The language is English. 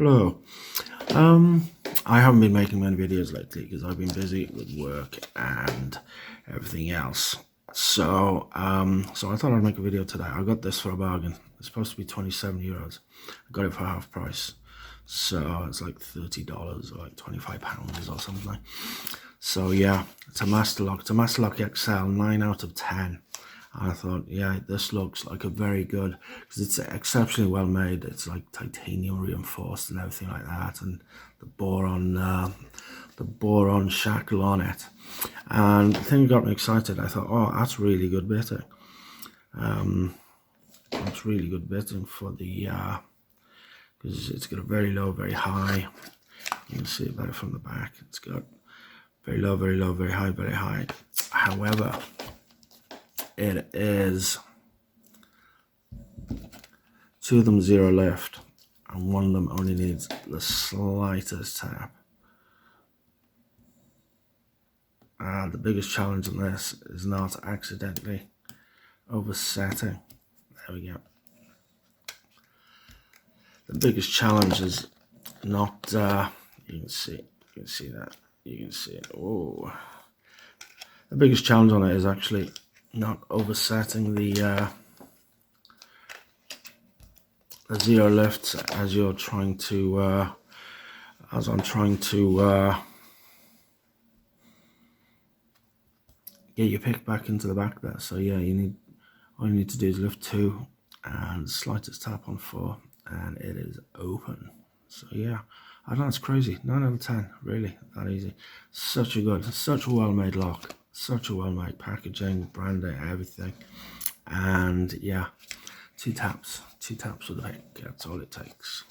Hello. I haven't been making many videos lately because I've been busy with work and everything else. So I thought I'd make a video today. I got this for a bargain. It's supposed to be 27 euros. I got it for half price. So it's like $30 or like £25 or something. So yeah, it's a masterlock. It's a masterlock Excell 9 out of 10. I thought, yeah, this looks like a very good, because it's exceptionally well made. It's like titanium reinforced and everything like that, and the boron shackle on it. And the thing that got me excited, I thought, oh, that's really good bitting. That's really good bitting for the because it's got a very low, very high. You can see it better from the back. It's got very low, very low, very high, very high. However, it is 2 of them 0 lift, and 1 of them only needs the slightest tap. And the biggest challenge in this is not accidentally oversetting. There we go. The biggest challenge is not. You can see that. You can see it. Oh, the biggest challenge on it is actually not oversetting the 0 lifts as you're trying to as I'm trying to get your pick back into the back there. So yeah, all you need to do is lift 2 and slightest tap on 4 and it is open. So yeah, I know it's crazy. 9 out of 10, really, that easy. Such a well made lock. Such a well-made packaging, branding, everything, and yeah, 2 taps with a pick. That's all it takes.